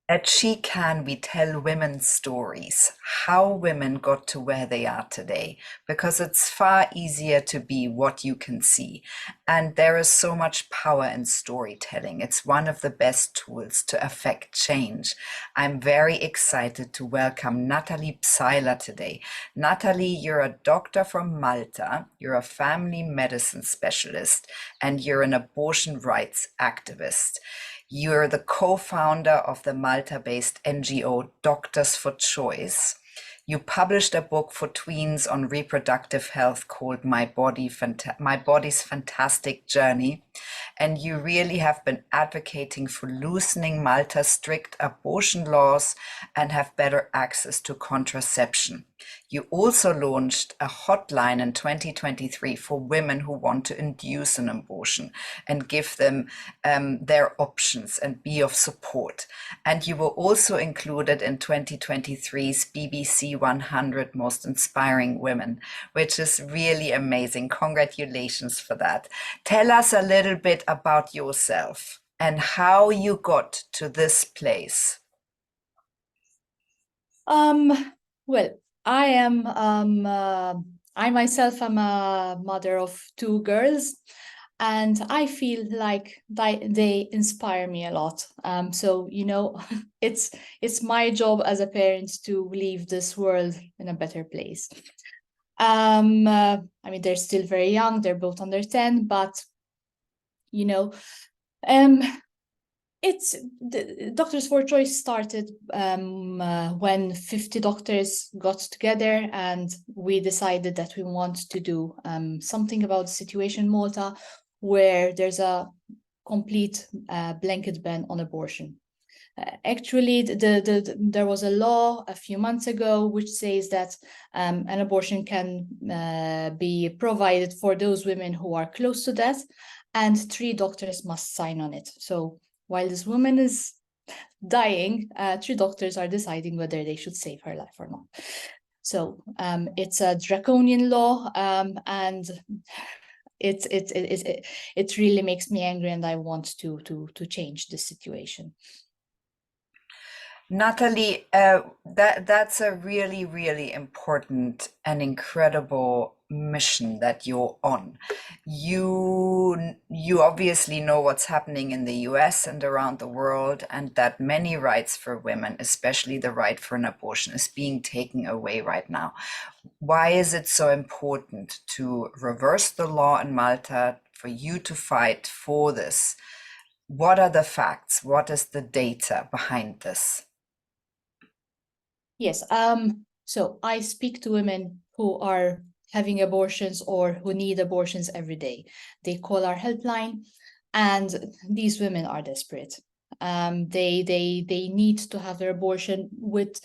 At She Can, we tell women's stories, how women got to where they are today, because it's far easier to be what you can see. And there is so much power in storytelling. It's one of the best tools to affect change. I'm very excited to welcome Natalie Psaila today. Natalie, you're a doctor from Malta, you're a family medicine specialist, and you're an abortion rights activist. You're the co-founder of the Malta-based NGO Doctors for Choice. You published a book for tweens on reproductive health called My Body's Fantastic Journey. And you really have been advocating for loosening Malta's strict abortion laws and have better access to contraception. You also launched a hotline in 2023 for women who want to induce an abortion and give them their options and be of support. And you were also included in 2023's BBC 100 Most Inspiring Women, which is really amazing. Congratulations for that. Tell us a little bit about yourself and how you got to this place. Well, I myself am a mother of two girls, and I feel like they inspire me a lot. So it's my job as a parent to leave this world in a better place. I mean, they're still very young; they're both under 10, but you know, um, it's the Doctors for Choice started when 50 doctors got together and we decided that we want to do something about the situation in Malta where there's a complete blanket ban on abortion. Actually, there was a law a few months ago which says that an abortion can be provided for those women who are close to death, and 3 doctors must sign on it. So while this woman is dying, 3 doctors are deciding whether they should save her life or not. So it's a draconian law, and it really makes me angry, and I want to change this situation. Natalie, that's a really, really important and incredible mission that you're on. You obviously know what's happening in the US and around the world, and that many rights for women, especially the right for an abortion, is being taken away right now. Why is it so important to reverse the law in Malta, for you to fight for this? What are the facts? What is the data behind this? Yes, so I speak to women who are having abortions or who need abortions every day. They call our helpline, and these women are desperate. They need to have their abortion with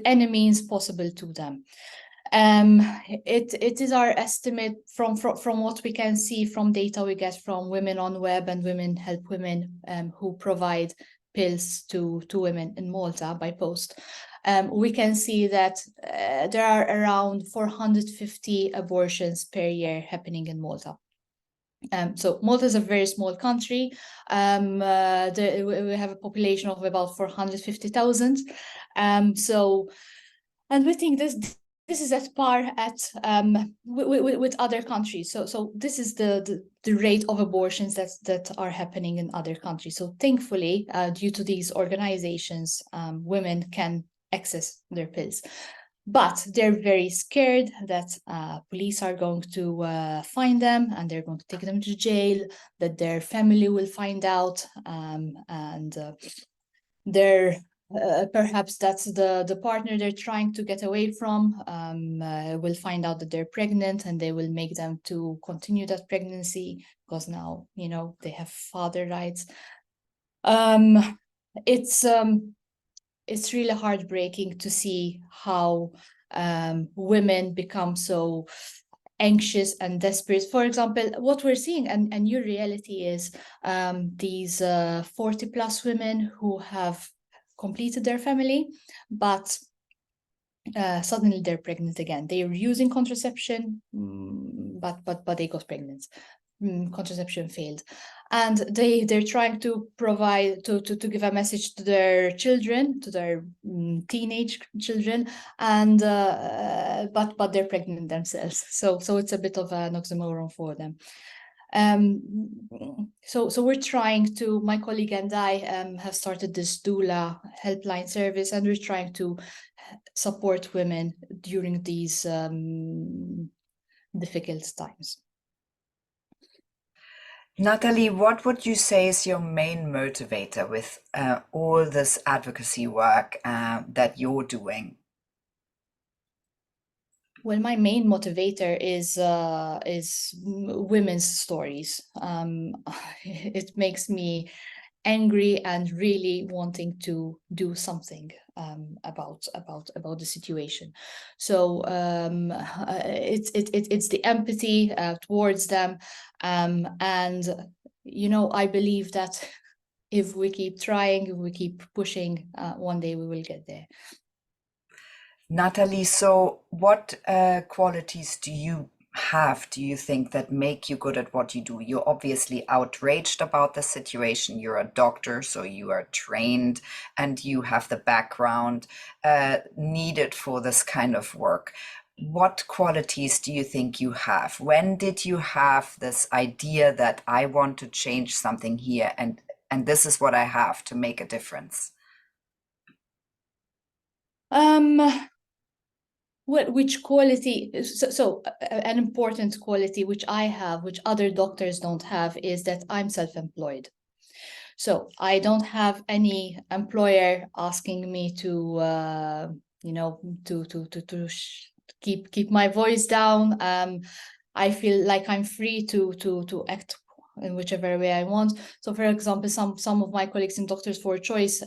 any means possible to them. It is our estimate from what we can see from data we get from Women on Web and Women Help Women, who provide pills to women in Malta by post. We can see that there are around 450 abortions per year happening in Malta. So Malta is a very small country. We have a population of about 450,000. And we think this is at par with other countries. So this is the rate of abortions that are happening in other countries. So thankfully, due to these organizations, women can access their pills. But they're very scared that police are going to find them and they're going to take them to jail, that their family will find out, and perhaps that's the partner they're trying to get away from will find out that they're pregnant, and they will make them to continue that pregnancy because now they have father rights. It's really heartbreaking to see how women become so anxious and desperate. For example, what we're seeing, and a new reality is these 40 plus women who have completed their family, but suddenly they're pregnant again. They are using contraception, but they got pregnant. Contraception failed. and they're trying to provide to give a message to their children, to their teenage children, and but they're pregnant themselves, so it's a bit of an oxymoron for them. So we're trying to, my colleague and I have started this doula helpline service, and we're trying to support women during these difficult times. Natalie, what would you say is your main motivator with all this advocacy work that you're doing? Well, my main motivator is women's stories. It makes me angry and really wanting to do something about the situation. So it's the empathy towards them, and I believe that if we keep trying, if we keep pushing, one day we will get there. Natalie, so what qualities do you think, that make you good at what you do? You're obviously outraged about the situation. You're a doctor, so you are trained and you have the background needed for this kind of work. What qualities do you think you have? When did you have this idea that I want to change something here, and this is what I have to make a difference? Which quality? So an important quality which I have, which other doctors don't have, is that I'm self-employed. So I don't have any employer asking me to, keep my voice down. I feel like I'm free to act in whichever way I want. So, for example, some of my colleagues in Doctors for Choice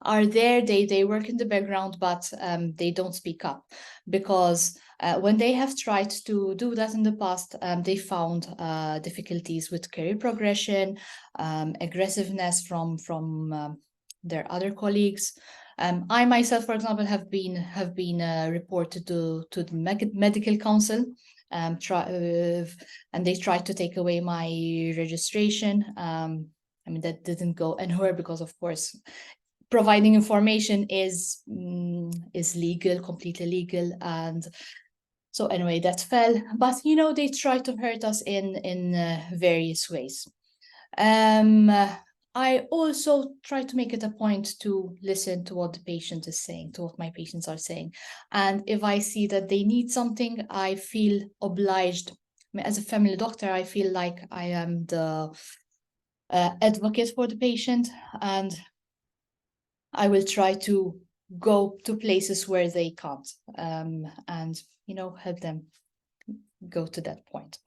are there, they work in the background, but they don't speak up, because when they have tried to do that in the past, they found difficulties with career progression, aggressiveness from their other colleagues. I myself, for example, have been reported to the medical council, and they tried to take away my registration. I mean, that didn't go anywhere, because of course providing information is legal, completely legal. And so anyway, that fell. But they try to hurt us in various ways. I also try to make it a point to listen to what the patient is saying, to what my patients are saying. And if I see that they need something, I feel obliged. I mean, as a family doctor, I feel like I am the advocate for the patient, and I will try to go to places where they can't, and help them go to that point.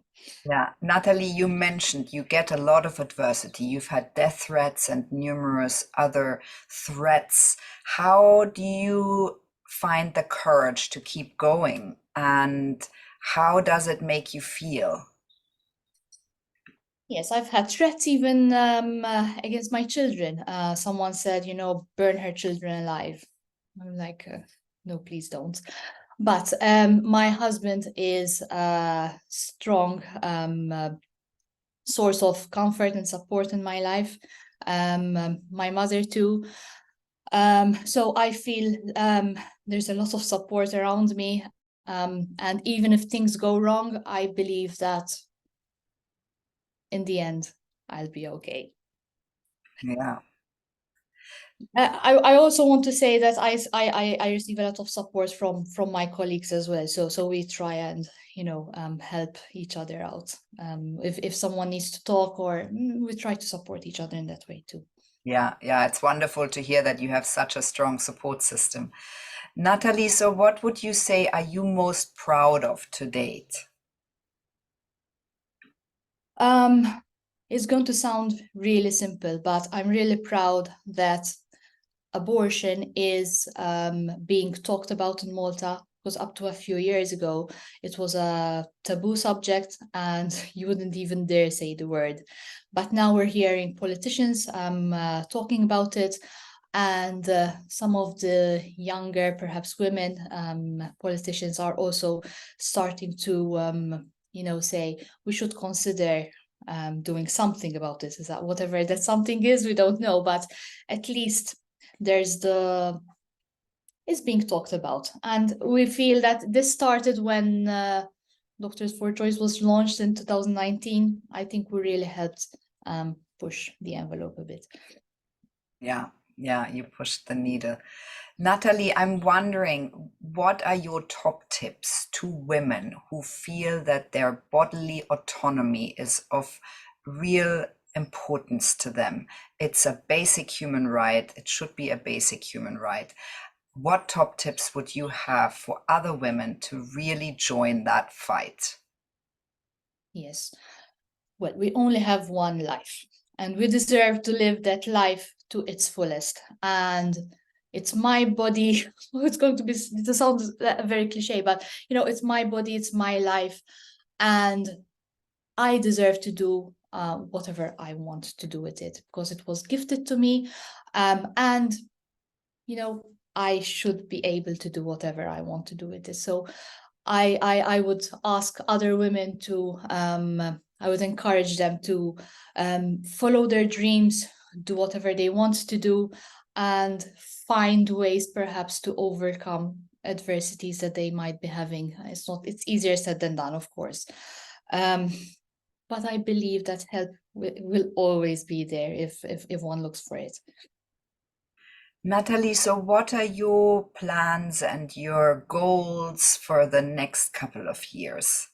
Yeah, Natalie, you mentioned you get a lot of adversity. You've had death threats and numerous other threats. How do you find the courage to keep going, and how does it make you feel? Yes, I've had threats even against my children. Someone said, burn her children alive. I'm like, no, please don't. But my husband is a strong source of comfort and support in my life. My mother too. So I feel there's a lot of support around me. And even if things go wrong, I believe that in the end, I'll be okay. Yeah. I also want to say that I receive a lot of support from my colleagues as well. So we try and help each other out. If someone needs to talk, or we try to support each other in that way too. Yeah, it's wonderful to hear that you have such a strong support system. Natalie, so what would you say are you most proud of to date? It's going to sound really simple, but I'm really proud that abortion is being talked about in Malta, because up to a few years ago, it was a taboo subject and you wouldn't even dare say the word. But now we're hearing politicians talking about it, and some of the younger, perhaps women politicians, are also starting to say we should consider doing something about this. Is that whatever that something is, we don't know, but at least it's being talked about. And we feel that this started when Doctors for Choice was launched in 2019. I think we really helped push the envelope a bit. Yeah, you pushed the needle. Natalie, I'm wondering, what are your top tips to women who feel that their bodily autonomy is of real importance to them? It's a basic human right. It should be a basic human right. What top tips would you have for other women to really join that fight? Yes. Well, we only have one life, and we deserve to live that life to its fullest. And it's my body. It's going to sound very cliche, but it's my body, it's my life, and I deserve to do whatever I want to do with it because it was gifted to me, and I should be able to do whatever I want to do with it. So I would ask other women to I would encourage them to follow their dreams, do whatever they want to do, and find ways perhaps to overcome adversities that they might be having. It's easier said than done, of course. But I believe that help will always be there if one looks for it. Natalie, so what are your plans and your goals for the next couple of years?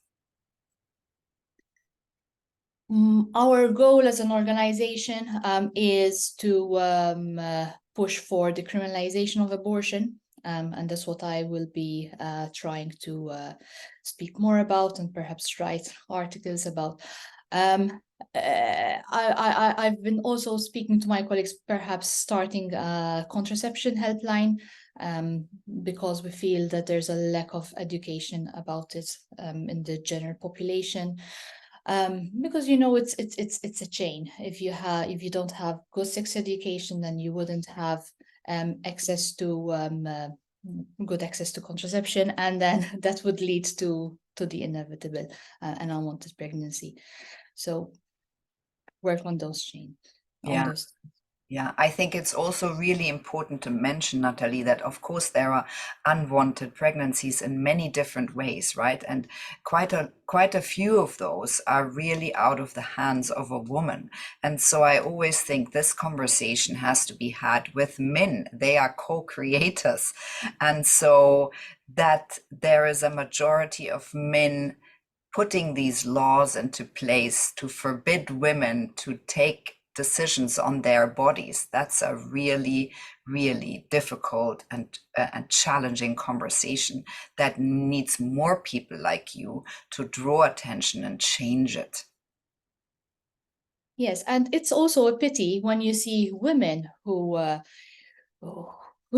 Our goal as an organization is to push for decriminalisation of abortion. And that's what I will be trying to speak more about and perhaps write articles about. I've been also speaking to my colleagues, perhaps starting a contraception helpline, because we feel that there's a lack of education about it in the general population. Because it's a chain. If you don't have good sex education, then you wouldn't have access to good access to contraception, and then that would lead to the inevitable and unwanted pregnancy. So work on those chains. Yeah. Yeah, I think it's also really important to mention, Natalie, that of course there are unwanted pregnancies in many different ways, right? And quite a few of those are really out of the hands of a woman. And so I always think this conversation has to be had with men. They are co-creators. And so that there is a majority of men putting these laws into place to forbid women to take decisions on their bodies. That's a really, really difficult and challenging conversation that needs more people like you to draw attention and change it. Yes, and it's also a pity when you see women who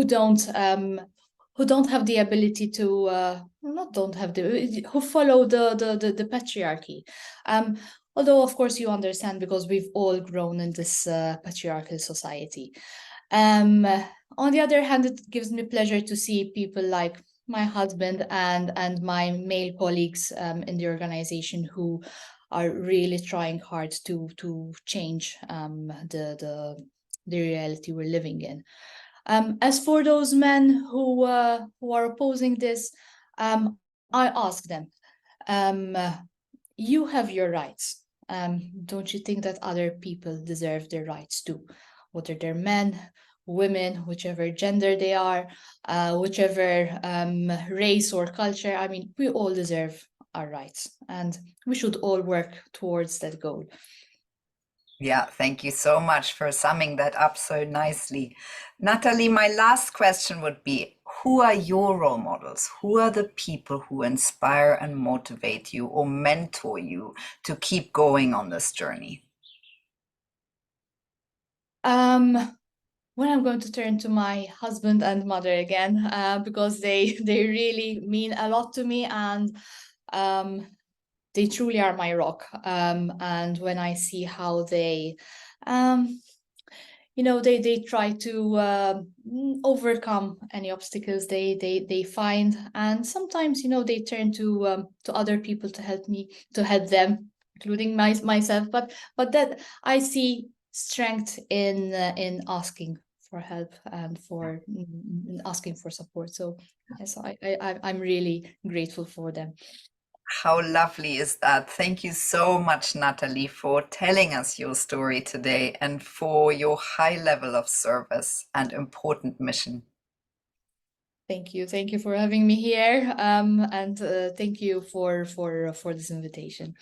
don't have the ability to who follow the patriarchy. Although of course you understand, because we've all grown in this patriarchal society. On the other hand, it gives me pleasure to see people like my husband and my male colleagues in the organization who are really trying hard to change the reality we're living in. As for those men who are opposing this, I ask them, you have your rights. Don't you think that other people deserve their rights too? Whether they're men, women, whichever gender they are, whichever race or culture. I mean, we all deserve our rights, and we should all work towards that goal. Yeah, thank you so much for summing that up so nicely. Natalie, my last question would be, who are your role models? Who are the people who inspire and motivate you or mentor you to keep going on this journey? When I'm going to turn to my husband and mother again, because they really mean a lot to me, and they truly are my rock. And when I see how they they try to overcome any obstacles they find, and sometimes they turn to other people to help them including myself. But that I see strength in asking for help and for asking for support. So yes, I'm really grateful for them. How lovely is that? Thank you so much, Natalie, for telling us your story today and for your high level of service and important mission. Thank you for having me here, and thank you for this invitation.